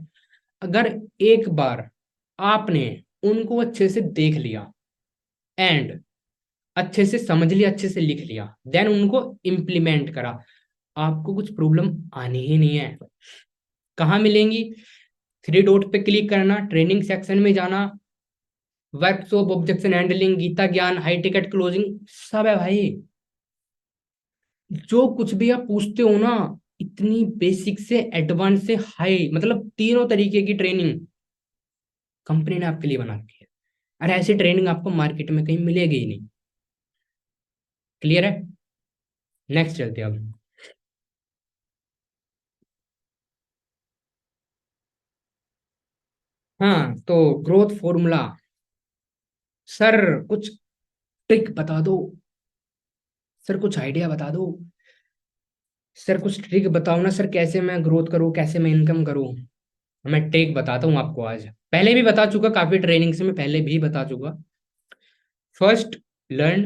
अगर एक बार आपने उनको अच्छे से देख लिया एंड अच्छे से समझ लिया, अच्छे से लिख लिया, देन उनको इम्प्लीमेंट करा, आपको कुछ प्रॉब्लम आनी ही नहीं है। कहाँ मिलेंगी? थ्री डॉट पे क्लिक करना, ट्रेनिंग सेक्शन में जाना, वर्कशॉप, ऑब्जेक्शन हैंडलिंग, गीता ज्ञान, हाई टिकट क्लोजिंग, सब है भाई। जो कुछ भी आप पूछते हो ना, इतनी बेसिक से एडवांस से हाई, मतलब तीनों तरीके की ट्रेनिंग कंपनी ने आपके लिए बना रखी है। अरे ऐसी ट्रेनिंग आपको मार्केट में कहीं मिलेगी ही नहीं। क्लियर है? नेक्स्ट चलते हैं अब। हाँ, तो ग्रोथ फॉर्मूला, सर कुछ ट्रिक बता दो, सर कुछ आइडिया बता दो, सर कुछ ट्रिक बताओ ना सर, कैसे मैं ग्रोथ करूँ, कैसे मैं इनकम करूँ। मैं ट्रिक बताता हूँ आपको, आज पहले भी बता चुका, काफी ट्रेनिंग से मैं पहले भी बता चुका। First, learn.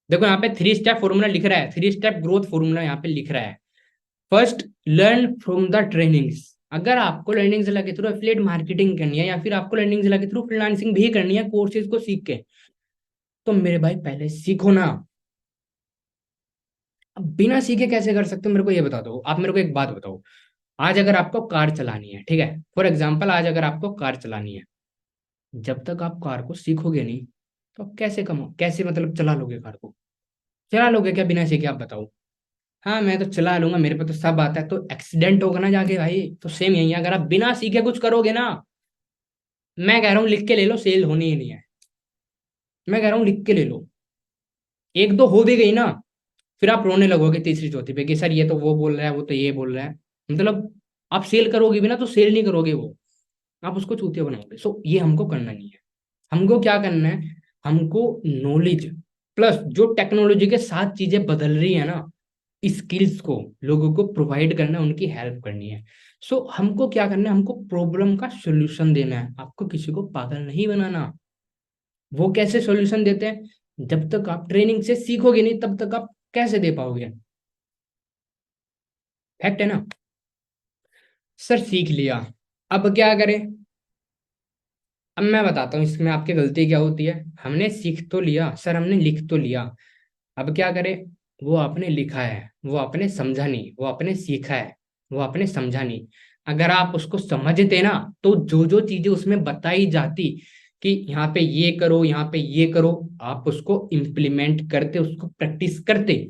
देखो यहाँ पे थ्री स्टेप फॉर्मूला लिख रहा है, थ्री स्टेप ग्रोथ फॉर्मूला यहाँ पे लिख रहा है। First, learn from the trainings. अगर आपको लर्निंग जिला के थ्रू एफिलिएट मार्केटिंग करनी है, या फिर आपको लर्निंग जिला के थ्रू फ्रीलांसिंग भी करनी है कोर्सेज को सीख के, तो मेरे भाई पहले सीखो ना। अब बिना सीखे कैसे कर सकते हो, मेरे को ये बता दो। आप मेरे को एक बात बताओ, आज अगर आपको कार चलानी है, ठीक है, फॉर एग्जाम्पल आज अगर आपको कार चलानी है, जब तक आप कार को सीखोगे नहीं, तो आप कैसे कमा, कैसे मतलब चला लोगे कार को? चला लोगे क्या बिना सीखे, आप बताओ? हाँ मैं तो चला लूंगा, मेरे पे तो सब आता है, तो एक्सीडेंट होगा ना जाके भाई। तो सेम यही है, अगर आप बिना सीखे कुछ करोगे ना, मैं कह रहा हूँ लिख के ले लो, सेल होनी ही नहीं है। मैं कह रहा हूँ लिख के ले लो, एक दो हो भी गई ना, फिर आप रोने लगोगे तीसरी चौथी पे कि सर ये तो वो बोल रहा है, वो तो ये बोल रहा है। मतलब आप सेल करोगे भी ना, तो सेल नहीं करोगे वो, आप उसको चूतिया बनाओगे। सो ये हमको करना नहीं है। हमको क्या करना है? हमको नॉलेज प्लस जो टेक्नोलॉजी के साथ चीजें बदल रही है ना, स्किल्स को लोगों को प्रोवाइड करना है, उनकी हेल्प करनी है। सो हमको क्या करना है? हमको प्रॉब्लम का सोल्यूशन देना है, आपको किसी को पागल नहीं बनाना। वो कैसे सॉल्यूशन देते हैं? जब तक आप ट्रेनिंग से सीखोगे नहीं तब तक आप कैसे दे पाओगे? फैक्ट है ना। सर सीख लिया, अब क्या करें? अब मैं बताता हूँ इसमें आपकी गलती क्या होती है। हमने सीख तो लिया सर, हमने लिख तो लिया, अब क्या करें? वो आपने लिखा है, वो आपने समझा नहीं, वो आपने सीखा है, वो आपने समझा नहीं। अगर आप उसको समझते ना, तो जो जो चीजें उसमें बताई जाती कि यहाँ पे ये करो, यहाँ पे ये करो, आप उसको इम्प्लीमेंट करते, उसको प्रैक्टिस करते।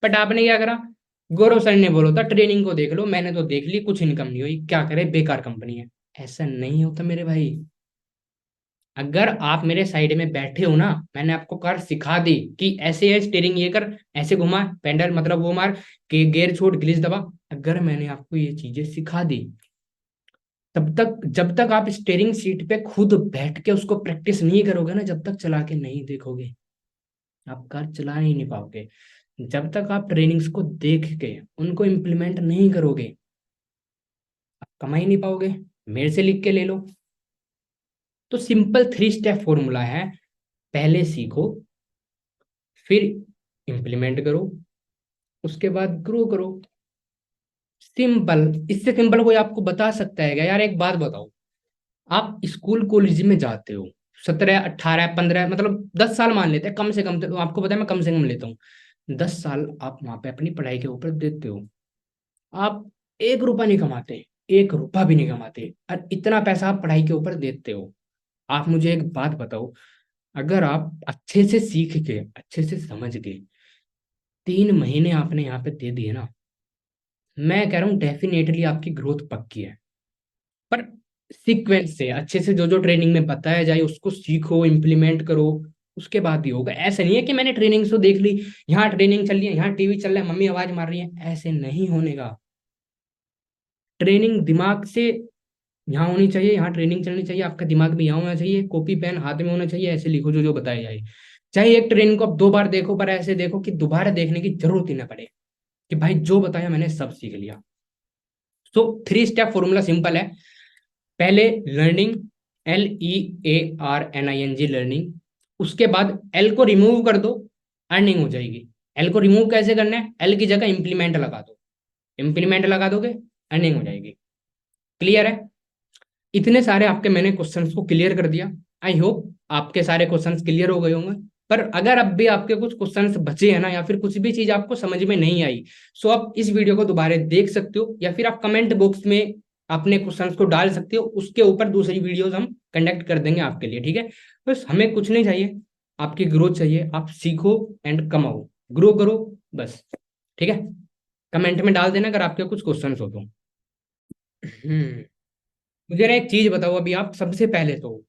बट आपने क्या करा? गौरव सर ने बोला था ट्रेनिंग को देख लो, मैंने तो देख ली, कुछ इनकम नहीं हुई, क्या करे, बेकार कंपनी है। ऐसा नहीं होता मेरे भाई। अगर आप मेरे साइड में बैठे हो ना, मैंने आपको कार सिखा दी कि ऐसे है स्टीयरिंग, ये कर, ऐसे घुमा पेंडल, मतलब वो मार, कि गियर छोड़, ग्लिच दबा। अगर मैंने आपको ये चीजें सिखा दी, तब तक, जब तक आप स्टीयरिंग सीट पे खुद बैठ के उसको प्रैक्टिस नहीं करोगे ना, जब तक चला के नहीं देखोगे, आप कार चला ही नहीं पाओगे। जब तक आप ट्रेनिंग्स को देख के उनको इम्प्लीमेंट नहीं करोगे, आप कमा ही नहीं पाओगे। मेरे से लिख के ले लो। तो सिंपल 3 स्टेप फॉर्मूला है। पहले सीखो, फिर इम्प्लीमेंट करो, उसके बाद ग्रो करो। सिंपल। इससे सिंपल कोई आपको बता सकता है क्या? यार एक बात बताओ, आप स्कूल कॉलेज में जाते हो, 17 18 15, मतलब 10 साल मान लेते हैं कम से कम, तो आपको पता है मैं कम से कम लेता हूँ, 10 साल आप वहां पे अपनी पढ़ाई के ऊपर देते हो। आप 1 रुपया नहीं कमाते, 1 रुपया भी नहीं कमाते, और इतना पैसा आप पढ़ाई के ऊपर देते हो। आप मुझे एक बात बताओ, अगर आप अच्छे से सीख के, अच्छे से समझ के 3 महीने आपने यहाँ पे दे दिए ना, मैं कह रहा हूँ डेफिनेटली आपकी ग्रोथ पक्की है। पर सीक्वेंस से अच्छे से जो जो ट्रेनिंग में बताया जाए उसको सीखो, इम्प्लीमेंट करो, उसके बाद ही होगा। ऐसे नहीं है कि मैंने ट्रेनिंग तो देख ली, यहाँ ट्रेनिंग चल रही है, यहाँ टीवी चल रहा है, मम्मी आवाज मार रही है, ऐसे नहीं होने का। ट्रेनिंग दिमाग से यहाँ होनी चाहिए, यहाँ ट्रेनिंग चलनी चाहिए, आपका दिमाग भी यहाँ होना चाहिए, कॉपी पेन हाथ में होना चाहिए, ऐसे लिखो जो जो बताया जाए। चाहे एक ट्रेनिंग को आप 2 बार देखो, पर ऐसे देखो कि दोबारा देखने की जरूरत ही ना पड़े, कि भाई जो बताया मैंने सब सीख लिया। सो 3 स्टेप फॉर्मूला सिंपल है। पहले लर्निंग, LEARNING, लर्निंग। उसके बाद एल को रिमूव कर दो, अर्निंग हो जाएगी। एल को रिमूव कैसे करना है? एल की जगह इंप्लीमेंट लगा दो, इंप्लीमेंट लगा दोगे, अर्निंग हो जाएगी। क्लियर है? इतने सारे आपके मैंने क्वेश्चंस को क्लियर कर दिया। आई होप आपके सारे क्वेश्चंस क्लियर हो गए होंगे। पर अगर अब भी आपके कुछ क्वेश्चंस बचे हैं ना, या फिर कुछ भी चीज आपको समझ में नहीं आई, सो आप इस वीडियो को दोबारा देख सकते हो, या फिर आप कमेंट बॉक्स में अपने क्वेश्चंस को डाल सकते हो, उसके ऊपर दूसरी वीडियोस हम कंडक्ट कर देंगे आपके लिए, ठीक है? बस हमें कुछ नहीं चाहिए, आपकी ग्रोथ चाहिए, आप सीखो एंड कमाओ, ग्रो करो, बस। ठीक है? कमेंट में डाल देना अगर आपके कुछ क्वेश्चंस हो तो। मुझे ना एक चीज बताओ, अभी आप सबसे पहले तो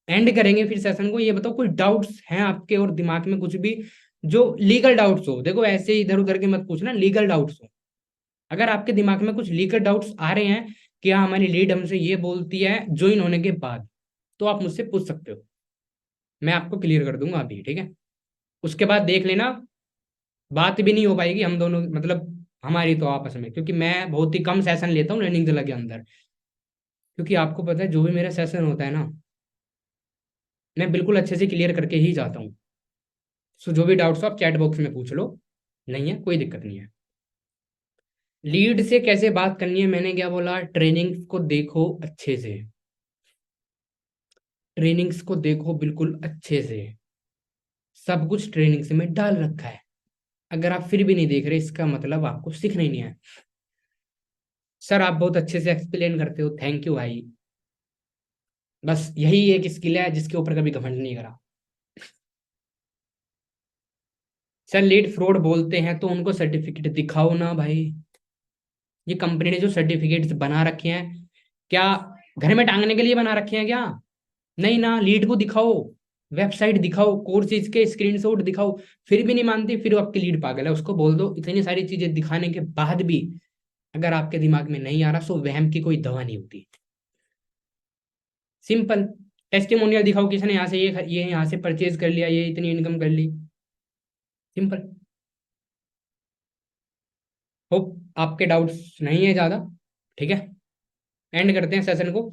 एंड करेंगे फिर सेशन को, ये बताओ कोई डाउट्स हैं आपके और दिमाग में कुछ भी, जो लीगल डाउट्स हो? देखो ऐसे इधर उधर के मत पूछना, लीगल डाउट्स हो। अगर आपके दिमाग में कुछ लीगल डाउट्स आ रहे हैं कि हाँ हमारी लीड हमसे ये बोलती है ज्वाइन होने के बाद, तो आप मुझसे पूछ सकते हो, मैं आपको क्लियर कर दूंगा अभी, ठीक है? उसके बाद देख लेना, बात भी नहीं हो पाएगी हम दोनों, मतलब हमारी तो आपस में, क्योंकि मैं बहुत ही कम सेशन लेता हूँ लर्निंग जिला के अंदर। क्योंकि आपको पता है जो भी मेरा सेशन होता है ना, मैं बिल्कुल अच्छे से क्लियर करके ही जाता हूँ। सो जो भी डाउट्स हो आप चैट बॉक्स में पूछ लो, नहीं है कोई दिक्कत नहीं है। लीड से कैसे बात करनी है, मैंने क्या बोला? ट्रेनिंग्स को देखो अच्छे से, ट्रेनिंग्स को देखो बिल्कुल अच्छे से, सब कुछ ट्रेनिंग्स में डाल रखा है। अगर आप फिर भी नहीं देख रहे, इसका मतलब आपको सीखना ही नहीं है। सर आप बहुत अच्छे से एक्सप्लेन करते हो, थैंक यू भाई। बस यही एक स्किल है जिसके ऊपर कभी घमंड नहीं करा। सर लीड फ्रॉड बोलते हैं तो उनको सर्टिफिकेट दिखाओ ना भाई। ये कंपनी ने जो सर्टिफिकेट्स बना रखे हैं, क्या घर में टांगने के लिए बना रखे हैं क्या? नहीं ना, लीड को दिखाओ, वेबसाइट दिखाओ, कोर्सेज के स्क्रीनशॉट दिखाओ। फिर भी नहीं मानती, फिर आपकी लीड पागल है, उसको बोल दो इतनी सारी चीजें दिखाने के बाद भी अगर आपके दिमाग में नहीं आ रहा, सो वहम की कोई दवा नहीं होती। सिंपल। टेस्टिमोनियल दिखाओ, किसी ने यहाँ से ये यहाँ से परचेज कर लिया, ये इतनी इनकम कर ली। सिंपल। होप आपके डाउट्स नहीं है ज्यादा, ठीक है? एंड करते हैं सेशन को।